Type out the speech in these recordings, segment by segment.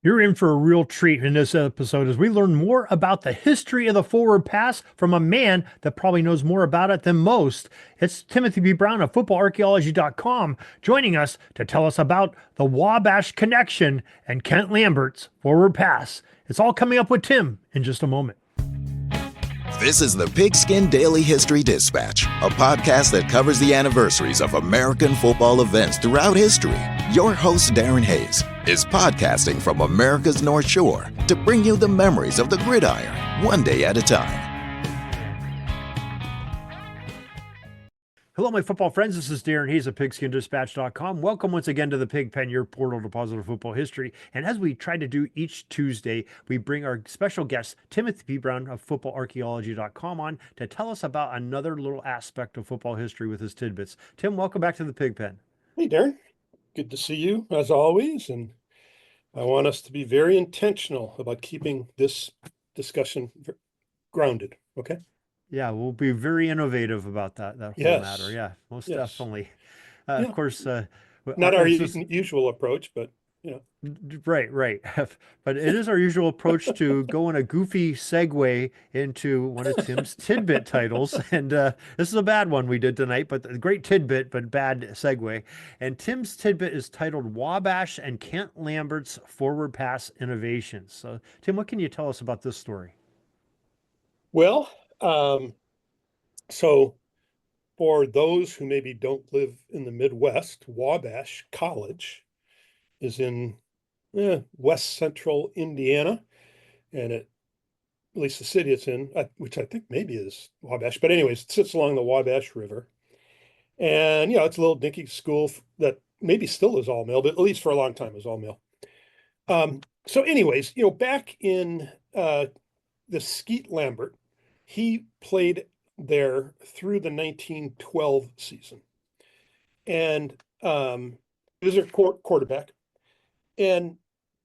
You're in for a real treat in this episode as we learn more about the history of the forward pass from a man that probably knows more about it than most. It's Timothy B. Brown of footballarchaeology.com joining us to tell us about the Wabash connection and Kent Lambert's forward pass. It's all coming up with Tim in just a moment. This is the Pigskin Daily History Dispatch, a podcast that covers the anniversaries of American football events throughout history. Your host, Darren Hayes, is podcasting from America's North Shore to bring you the memories of the gridiron, one day at a time. Hello, my football friends. This is Darren Hayes of PigskinDispatch.com. Welcome once again to the Pig Pen, your portal to positive football history. And as we try to do each Tuesday, we bring our special guest, Timothy P. Brown of footballarchaeology.com, on to tell us about another little aspect of football history with his tidbits. Tim, welcome back to the Pig Pen. Hey, Darren. Good to see you as always. And I want us to be very intentional about keeping this discussion grounded. Okay. Yeah, we'll be very innovative about that whole Yes. matter. Yeah, most Yes. definitely. Yeah. Of course, Not our this usual approach, but right. But it is our usual approach to go in a goofy segue into one of Tim's tidbit titles. And this is a bad one we did tonight, but a great tidbit, but bad segue. And Tim's tidbit is titled Wabash and Kent Lambert's Forward Pass Innovations. So, Tim, what can you tell us about this story? well, so for those who maybe don't live in the Midwest, Wabash College is in west central Indiana, and at least the city it's in, which I think maybe is Wabash, but anyways, it sits along the Wabash River. And, it's a little dinky school that maybe still is all male, but at least for a long time was all male. So anyways, back in the Skeet Lambert, he played there through the 1912 season. And he was a quarterback. And,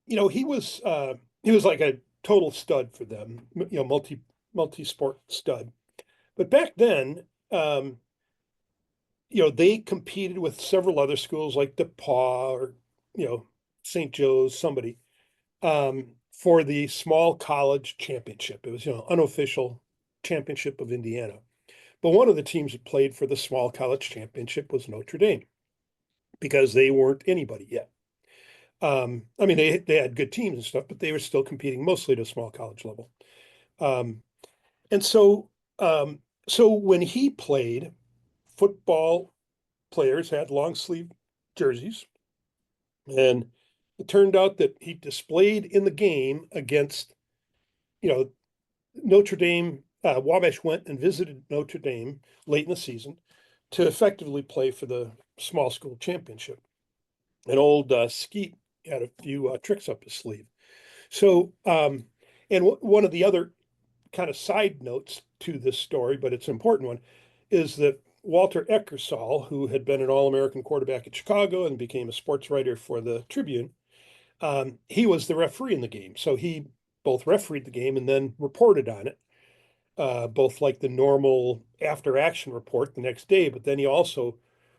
he was like a total stud for them, multi-sport stud. But back then, they competed with several other schools like DePauw or, St. Joe's, somebody, for the small college championship. It was, unofficial championship of Indiana. But one of the teams that played for the small college championship was Notre Dame because they weren't anybody yet. I mean, they had good teams and stuff, but they were still competing mostly at a small college level. And so when he played, football players had long sleeve jerseys, and it turned out that he displayed in the game against, Notre Dame. Wabash went and visited Notre Dame late in the season to effectively play for the small school championship. And old Skeet had a few tricks up his sleeve. So, and one of the other kind of side notes to this story, but it's an important one, is that Walter Eckersall, who had been an All-American quarterback at Chicago and became a sports writer for the Tribune, he was the referee in the game. So he both refereed the game and then reported on it, both like the normal after-action report the next day, but then he also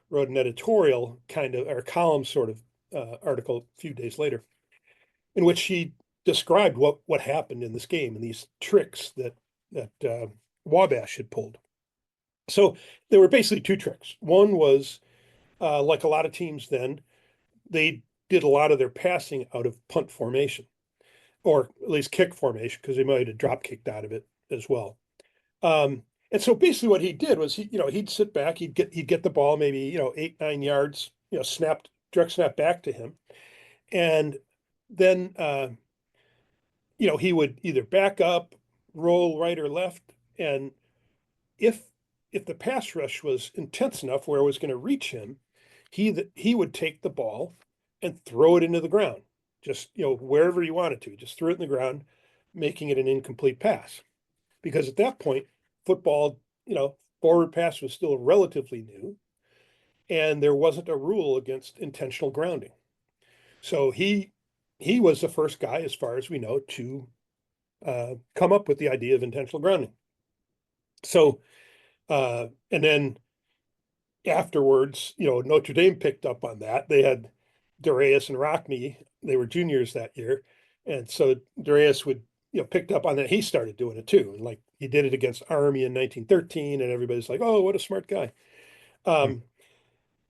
wrote an editorial kind of, or column sort of article a few days later, in which he described what happened in this game and these tricks that Wabash had pulled. So there were basically two tricks. One was, like a lot of teams then, they did a lot of their passing out of punt formation, or at least kick formation, because they might have drop kicked out of it as well. And so basically what he did was he'd sit back, he'd get the ball maybe 8-9 yards, direct snap back to him, and then he would either back up, roll right or left, and if the pass rush was intense enough where it was going to reach him, he would take the ball and throw it into the ground, just wherever he wanted to, just throw it in the ground, making it an incomplete pass, because at that point football, forward pass was still relatively new, and there wasn't a rule against intentional grounding. So he was the first guy, as far as we know, to come up with the idea of intentional grounding. So, and then afterwards, Notre Dame picked up on that. They had Darius and Rockne. They were juniors that year. And so Darius would, picked up on that. He started doing it too. And like he did it against Army in 1913, and everybody's like, oh, what a smart guy. Hmm.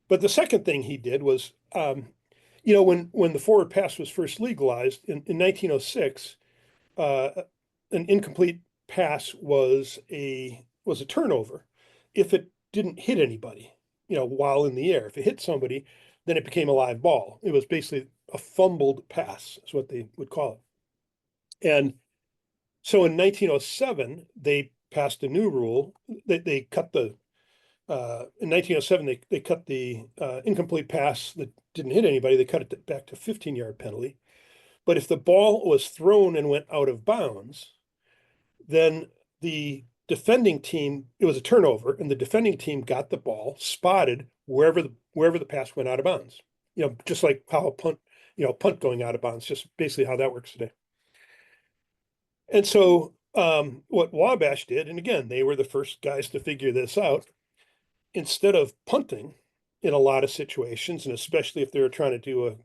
But the second thing he did was, when the forward pass was first legalized in 1906, uh, an incomplete pass was a turnover if it didn't hit anybody, while in the air. If it hit somebody, then it became a live ball. It was basically a fumbled pass, is what they would call it. And so in 1907, they passed a new rule. They cut the in 1907 they cut the incomplete pass that didn't hit anybody. They cut it back to 15-yard penalty. But if the ball was thrown and went out of bounds, then the defending team, it was a turnover, and the defending team got the ball spotted wherever the pass went out of bounds. Just like how a punt going out of bounds, just basically how that works today. And so what Wabash did, and again, they were the first guys to figure this out, instead of punting in a lot of situations, and especially if they were trying to do a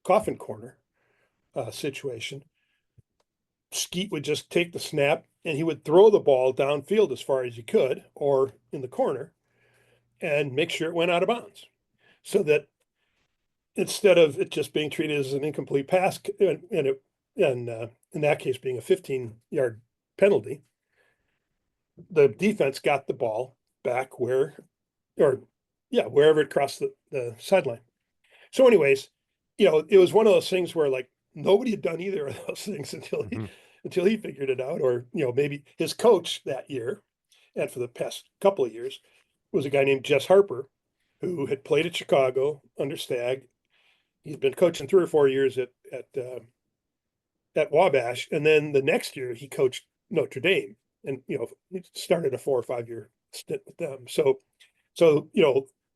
coffin corner situation, Skeet would just take the snap and he would throw the ball downfield as far as he could, or in the corner, and make sure it went out of bounds, so that instead of it just being treated as an incomplete pass, and in that case being a 15-yard penalty, the defense got the ball back wherever it crossed the sideline. So, anyways, it was one of those things where like nobody had done either of those things until he figured it out, or maybe his coach that year, and for the past couple of years, was a guy named Jess Harper, who had played at Chicago under Stagg. He'd been coaching 3 or 4 years at Wabash, and then the next year he coached Notre Dame, and he started a 4 or 5 year stint with them. So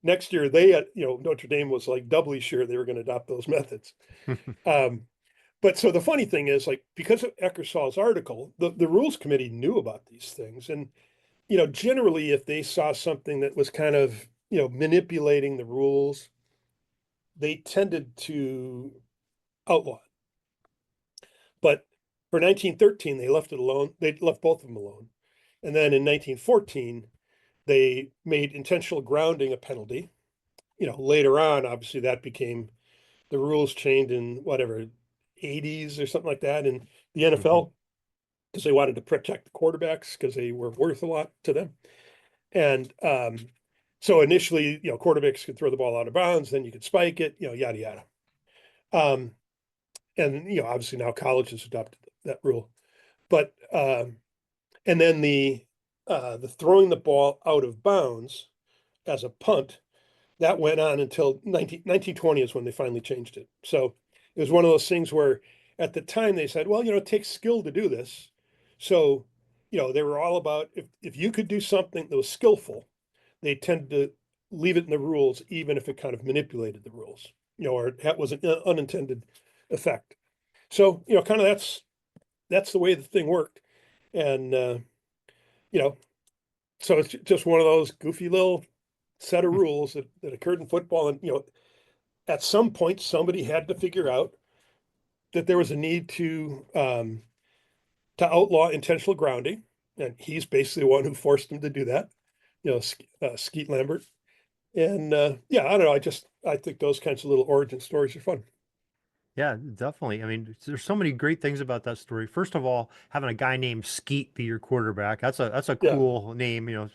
next year they had, Notre Dame was like doubly sure they were going to adopt those methods. But so the funny thing is, like, because of Eckersal's article, the rules committee knew about these things, and generally if they saw something that was kind of manipulating the rules, they tended to outlaw it. But for 1913, they left it alone. They left both of them alone. And then in 1914, they made intentional grounding a penalty. Later on, obviously, that became the rules changed in whatever 80s or something like that in the NFL, because they wanted to protect the quarterbacks because they were worth a lot to them. And so initially, quarterbacks could throw the ball out of bounds, then you could spike it, yada yada. And obviously now college has adopted that rule. But and then the throwing the ball out of bounds as a punt, that went on until 1920 is when they finally changed it. So it was one of those things where at the time they said, well, it takes skill to do this. So, they were all about if you could do something that was skillful, they tended to leave it in the rules, even if it kind of manipulated the rules, or that was an unintended effect. So, kind of that's the way the thing worked. And, so it's just one of those goofy little set of rules that occurred in football. And, at some point, somebody had to figure out that there was a need to outlaw intentional grounding. And he's basically the one who forced him to do that, Skeet Lambert. And yeah, I don't know. I think those kinds of little origin stories are fun. Yeah, definitely. I mean, there's so many great things about that story. First of all, having a guy named Skeet be your quarterback, that's a Yeah. cool name,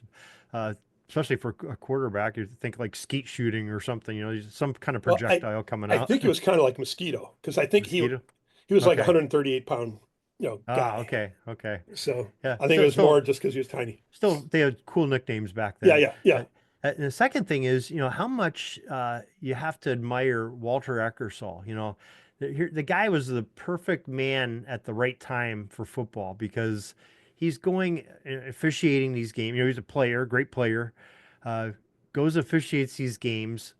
uh, especially for a quarterback. You think like skeet shooting or something, some kind of Well, projectile coming I out. think it was kind of like mosquito, because I think he Mosquito. he was like a Okay. 138 pound, Ah, guy. okay, okay. So Yeah. I think it Still, was more still, just because he was tiny. still, they had cool nicknames back Yeah, then. yeah, yeah, And the second thing is, how much you have to admire Walter Eckersall. The guy was the perfect man at the right time for football because he's going officiating these games. He's a player, great player, uh, goes officiates these games,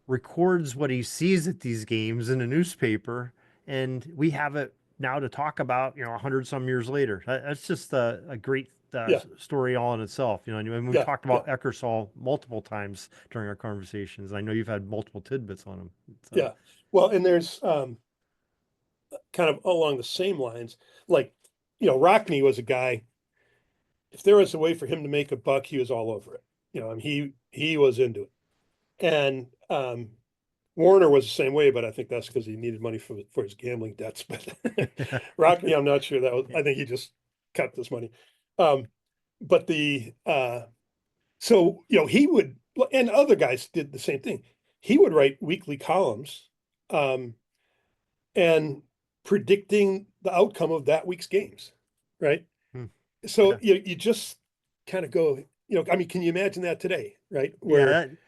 records what he sees at these games in a newspaper, and we have it now to talk about, 100 some years later. That's just a great yeah, story all in itself. And we've yeah, talked yeah, about Eckersall multiple times during our conversations. I know you've had multiple tidbits on him. So, yeah. Well, and there's kind of along the same lines. Like, Rockne was a guy, if there was a way for him to make a buck, he was all over it. I mean, he was into it. And Warner was the same way, but I think that's because he needed money for his gambling debts. But Rockne, I'm not sure I think he just cut this money. But so, he would, and other guys did the same thing. He would write weekly columns and predicting the outcome of that week's games, right? So you just kind of go, I mean, can you imagine that today, right? Where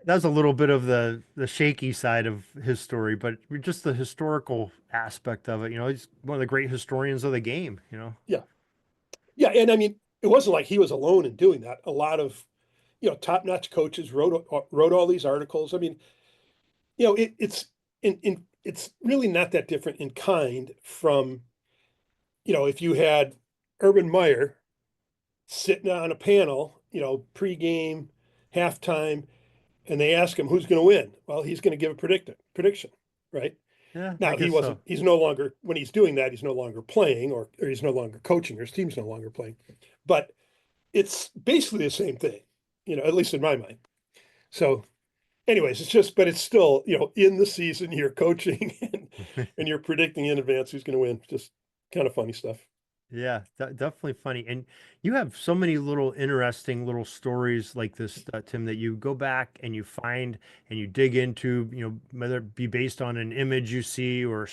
that's a little bit of the shaky side of his story, but just the historical aspect of it. He's one of the great historians of the game. Yeah, and I mean, it wasn't like he was alone in doing that. A lot of top-notch coaches wrote all these articles. I mean, it's really not that different in kind from, if you had Urban Meyer sitting on a panel, pregame, halftime, and they ask him who's going to win. Well, he's going to give a prediction, right? Yeah. Now he's no longer, when he's doing that, he's no longer playing or he's no longer coaching, or his team's no longer playing. But it's basically the same thing, at least in my mind. So anyways, but it's still, in the season you're coaching and you're predicting in advance who's going to win. Just kind of funny stuff. Yeah, definitely funny. And you have so many little interesting little stories like this, Tim, that you go back and you find and you dig into, whether it be based on an image you see or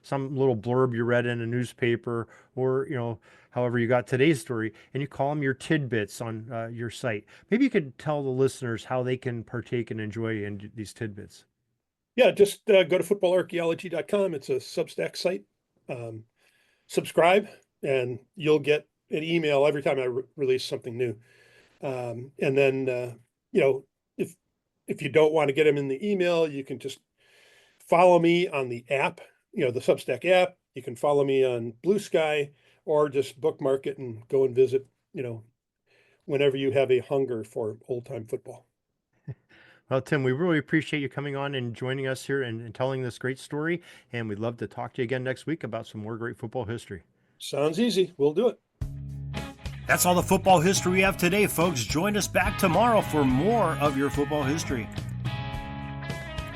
some little blurb you read in a newspaper or, however you got today's story, and you call them your tidbits on your site. Maybe you could tell the listeners how they can partake and enjoy in these tidbits. Yeah, just go to footballarchaeology.com. It's a Substack site. Subscribe, and you'll get an email every time I release something new. And then, if you don't want to get them in the email, you can just follow me on the app, the Substack app. You can follow me on Blue Sky, or just bookmark it and go and visit, whenever you have a hunger for old time football. Well, Tim, we really appreciate you coming on and joining us here and telling this great story. And we'd love to talk to you again next week about some more great football history. Sounds easy. We'll do it. That's all the football history we have today, folks. Join us back tomorrow for more of your football history.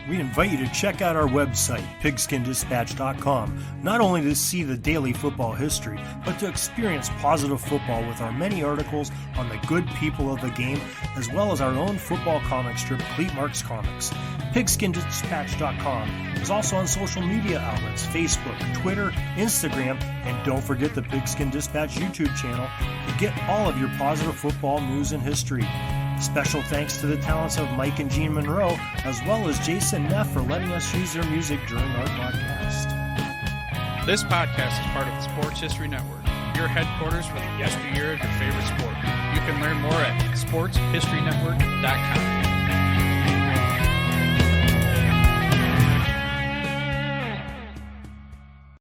We invite you to check out our website, pigskindispatch.com, not only to see the daily football history, but to experience positive football with our many articles on the good people of the game, as well as our own football comic strip, Cleat Marks Comics. Pigskindispatch.com is also on social media outlets, Facebook, Twitter, Instagram, and don't forget the Pigskin Dispatch YouTube channel to get all of your positive football news and history. Special thanks to the talents of Mike and Gene Monroe, as well as Jason Neff for letting us use their music during our podcast. This podcast is part of the Sports History Network, your headquarters for the yesteryear of your favorite sport. You can learn more at sportshistorynetwork.com.